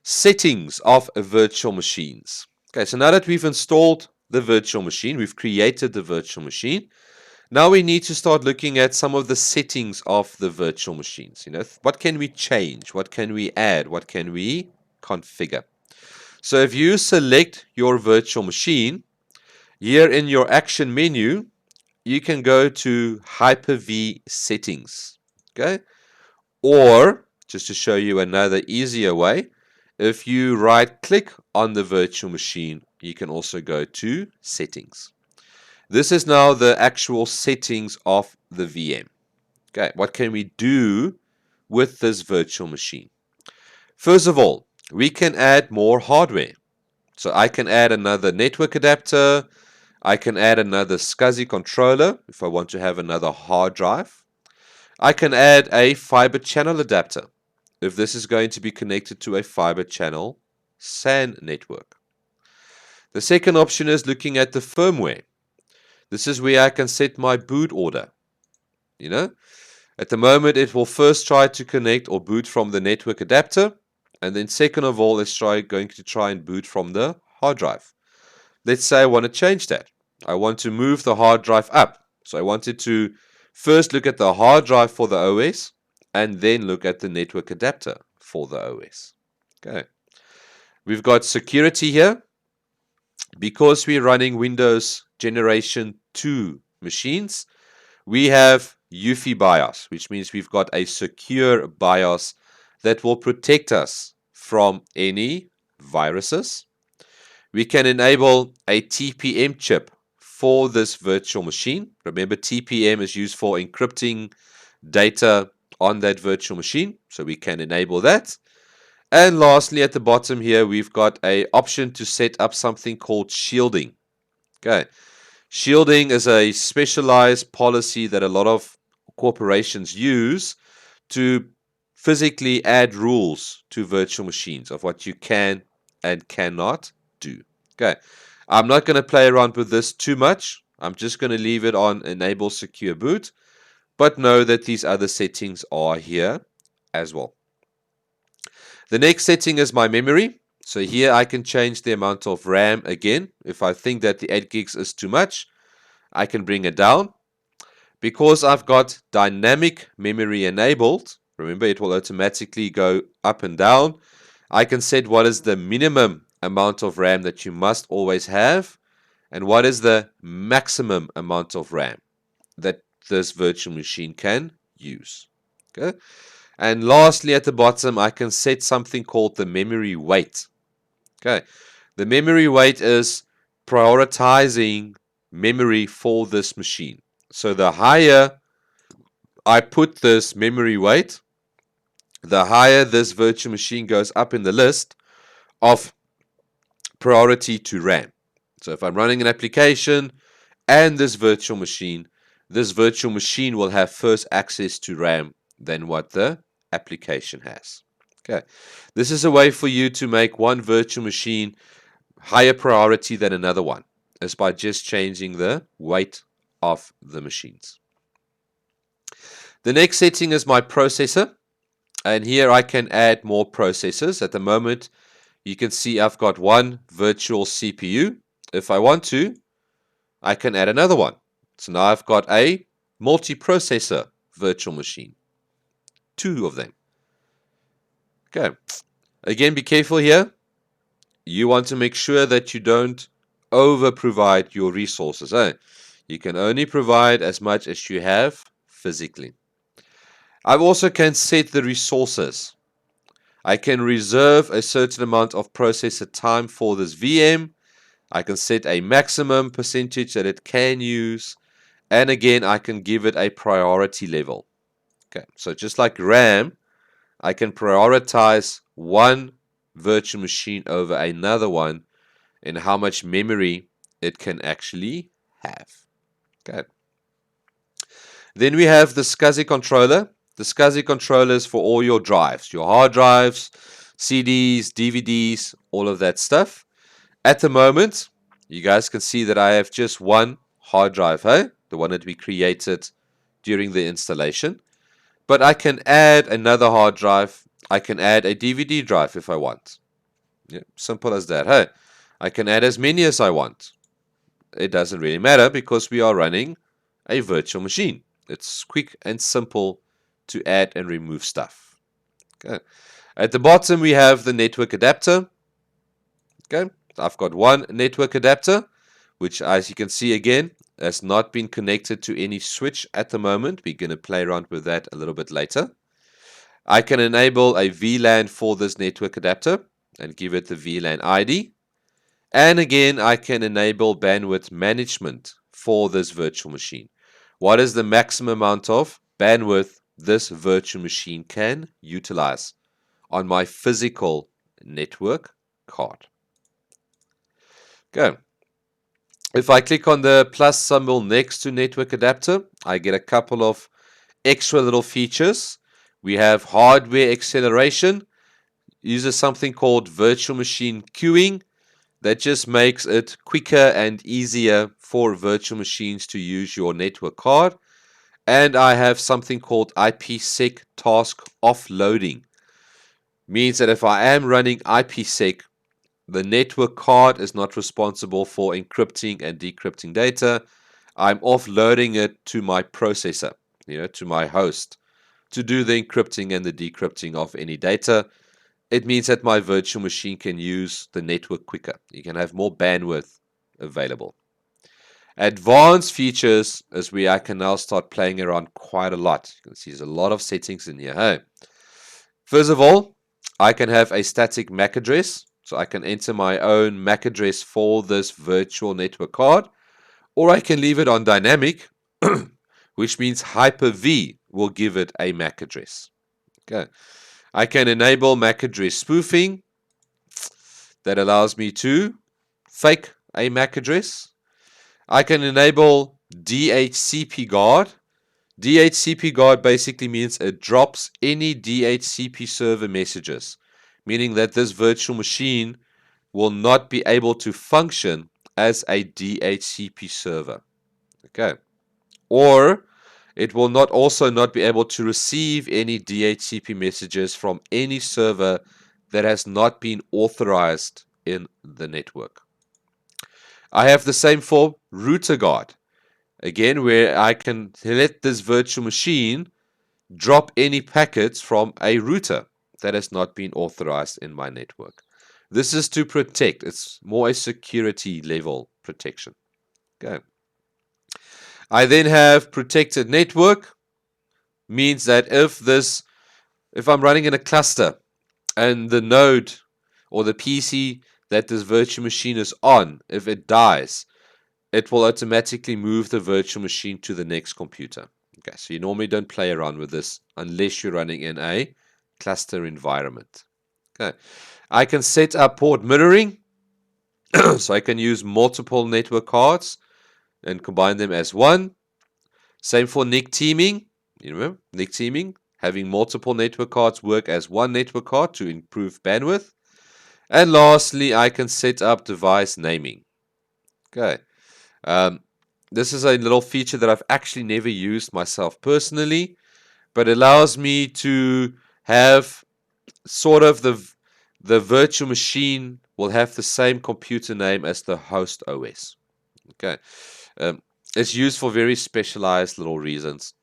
settings of virtual machines. Okay, so now that we've installed the virtual machine, we've created the virtual machine, now we need to start looking at some of the settings of the virtual machines. What can we change? What can we add? What can we configure? So if you select your virtual machine, here in your action menu, you can go to Hyper-V settings. Okay? Or, just to show you another easier way, if you right click on the virtual machine, you can also go to settings. This is now the actual settings of the VM. Okay, what can we do with this virtual machine? First of all, we can add more hardware. So I can add another network adapter. I can add another SCSI controller if I want to have another hard drive. I can add a fiber channel adapter if this is going to be connected to a fiber channel SAN network. The second option is looking at the firmware. This is where I can set my boot order. At the moment it will first try to connect or boot from the network adapter, and then second of all it's going to try and boot from the hard drive. Let's say I want to change that. I want to move the hard drive up. So I wanted to first look at the hard drive for the OS and then look at the network adapter for the OS. Okay. We've got security here. Because we're running Windows Generation 2 machines, we have UEFI BIOS, which means we've got a secure BIOS that will protect us from any viruses. We can enable a TPM chip for this virtual machine. Remember, TPM is used for encrypting data on that virtual machine, so we can enable that. And lastly, at the bottom here, we've got an option to set up something called shielding. Okay, shielding is a specialized policy that a lot of corporations use to physically add rules to virtual machines of what you can and cannot do. Okay, I'm not going to play around with this too much. I'm just going to leave it on Enable Secure Boot, but know that these other settings are here as well. The next setting is my memory. So here I can change the amount of RAM again. If I think that the 8 gigs is too much, I can bring it down. Because I've got dynamic memory enabled, remember it will automatically go up and down, I can set what is the minimum amount of RAM that you must always have and what is the maximum amount of RAM that this virtual machine can use. Okay? And lastly, at the bottom, I can set something called the memory weight. Okay, the memory weight is prioritizing memory for this machine. So the higher I put this memory weight, the higher this virtual machine goes up in the list of priority to RAM. So if I'm running an application and this virtual machine will have first access to RAM than what the application has. Okay, this is a way for you to make one virtual machine higher priority than another one, is by just changing the weight of the machines. The next setting is my processor, and here I can add more processors. At the moment, you can see I've got one virtual CPU. If I want to, I can add another one. So now I've got a multi-processor virtual machine. 2 of them. Okay. Again, be careful here. You want to make sure that you don't over-provide your resources. You can only provide as much as you have physically. I also can set the resources. I can reserve a certain amount of processor time for this VM. I can set a maximum percentage that it can use. And again, I can give it a priority level. Okay, so just like RAM, I can prioritize one virtual machine over another one in how much memory it can actually have. Okay. Then we have the SCSI controller. The SCSI controller is for all your drives, your hard drives, CDs, DVDs, all of that stuff. At the moment, you guys can see that I have just one hard drive, the one that we created during the installation. But I can add another hard drive. I can add a DVD drive if I want. Yeah, simple as that. Hey, I can add as many as I want. It doesn't really matter because we are running a virtual machine. It's quick and simple to add and remove stuff. Okay. At the bottom, we have the network adapter. Okay. I've got one network adapter, which, as you can see again, has not been connected to any switch at the moment. We're going to play around with that a little bit later. I can enable a VLAN for this network adapter and give it the VLAN ID. And again, I can enable bandwidth management for this virtual machine. What is the maximum amount of bandwidth this virtual machine can utilize on my physical network card? Okay. If I click on the plus symbol next to network adapter, I get a couple of extra little features. We have hardware acceleration, uses something called virtual machine queuing. That just makes it quicker and easier for virtual machines to use your network card. And I have something called IPsec task offloading. Means that if I am running IPsec, the network card is not responsible for encrypting and decrypting data. I'm offloading it to my processor, to my host, to do the encrypting and the decrypting of any data. It means that my virtual machine can use the network quicker. You can have more bandwidth available. Advanced features is where I can now start playing around quite a lot. You can see there's a lot of settings in here. Hey, first of all, I can have a static MAC address. So I can enter my own MAC address for this virtual network card, or I can leave it on dynamic, which means Hyper-V will give it a MAC address. Okay. I can enable MAC address spoofing. That allows me to fake a MAC address. I can enable DHCP guard. DHCP guard basically means it drops any DHCP server messages, meaning that this virtual machine will not be able to function as a DHCP server. Okay. Or it will not also not be able to receive any DHCP messages from any server that has not been authorized in the network. I have the same for router guard. Again, where I can let this virtual machine drop any packets from a router that has not been authorized in my network. This is to protect. It's more a security level protection. Okay. I then have protected network. Means that if I'm running in a cluster and the node or the PC that this virtual machine is on, if it dies, it will automatically move the virtual machine to the next computer. Okay, so you normally don't play around with this unless you're running in a cluster environment. Okay, I can set up port mirroring, so I can use multiple network cards and combine them as one. Same for NIC teaming. You remember NIC teaming? Having multiple network cards work as one network card to improve bandwidth. And lastly, I can set up device naming. Okay. This is a little feature that I've actually never used myself personally, but allows me to have sort of the virtual machine will have the same computer name as the host OS. Okay. It's used for very specialized little reasons.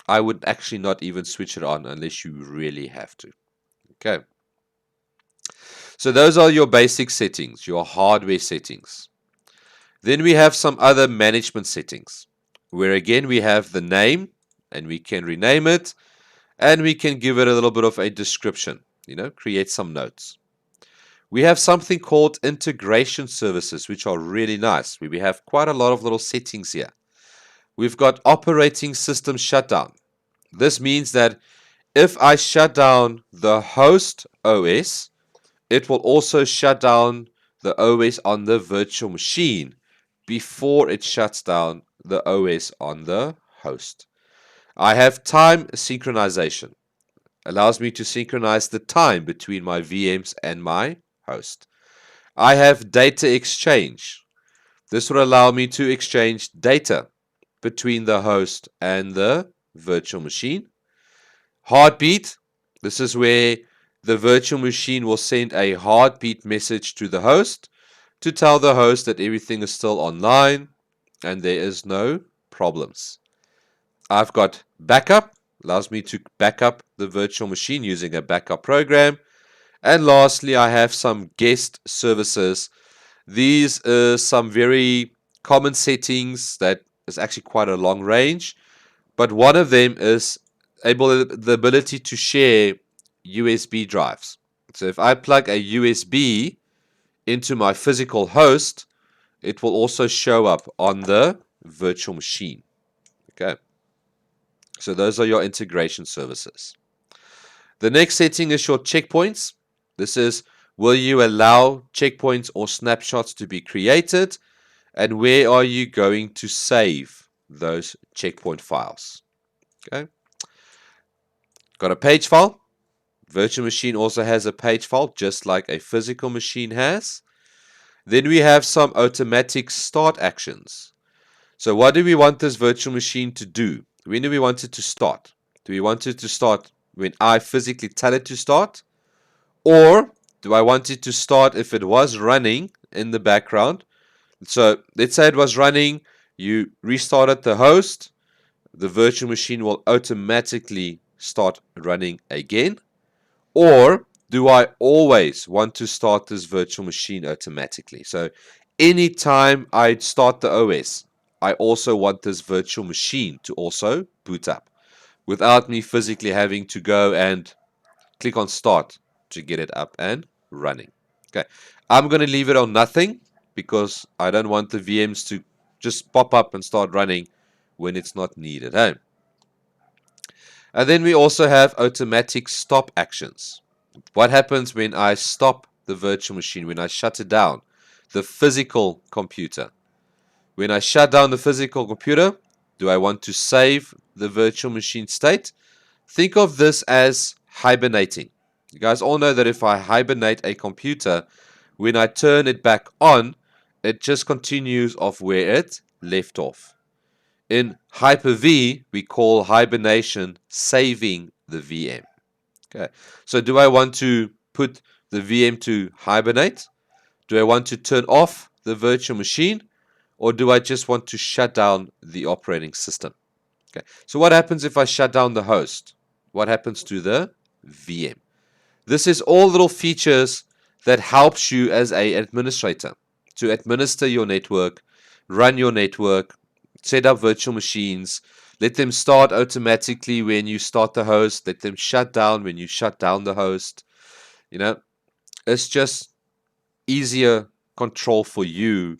I would actually not even switch it on unless you really have to. Okay. So those are your basic settings, your hardware settings. Then we have some other management settings, where again we have the name, and we can rename it, and we can give it a little bit of a description, create some notes. We have something called integration services, which are really nice. We have quite a lot of little settings here. We've got operating system shutdown. This means that if I shut down the host OS, it will also shut down the OS on the virtual machine before it shuts down the OS on the host. I have time synchronization. Allows me to synchronize the time between my VMs and my host. I have data exchange. This will allow me to exchange data between the host and the virtual machine. Heartbeat. This is where the virtual machine will send a heartbeat message to the host to tell the host that everything is still online and there is no problems. I've got backup, allows me to back up the virtual machine using a backup program. And lastly, I have some guest services. These are some very common settings that is actually quite a long range, but one of them is the ability to share USB drives. So if I plug a USB into my physical host, it will also show up on the virtual machine. Okay. So those are your integration services. The next setting is your checkpoints. This is, will you allow checkpoints or snapshots to be created? And where are you going to save those checkpoint files? Okay. Got a page file. Virtual machine also has a page file, just like a physical machine has. Then we have some automatic start actions. So what do we want this virtual machine to do? When do we want it to start? Do we want it to start when I physically tell it to start? Or do I want it to start if it was running in the background? So let's say it was running, you restarted the host, the virtual machine will automatically start running again. Or do I always want to start this virtual machine automatically? So anytime I start the OS, I also want this virtual machine to also boot up without me physically having to go and click on start to get it up and running. Okay, I'm going to leave it on nothing because I don't want the VMs to just pop up and start running when it's not needed. Hey? And then we also have automatic stop actions. What happens when I stop the virtual machine, when I shut it down, the physical computer? When I shut down the physical computer, do I want to save the virtual machine state? Think of this as hibernating. You guys all know that if I hibernate a computer, when I turn it back on, it just continues off where it left off. In Hyper-V, we call hibernation saving the VM. Okay. So do I want to put the VM to hibernate? Do I want to turn off the virtual machine? Or do I just want to shut down the operating system? Okay. So what happens if I shut down the host? What happens to the VM? This is all little features that helps you as an administrator to administer your network, run your network, set up virtual machines, let them start automatically when you start the host, let them shut down when you shut down the host. You know, it's just easier control for you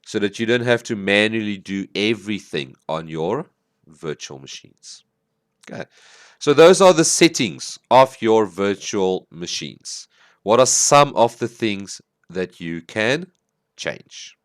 so that you don't have to manually do everything on your virtual machines. Okay. So those are the settings of your virtual machines. What are some of the things that you can change?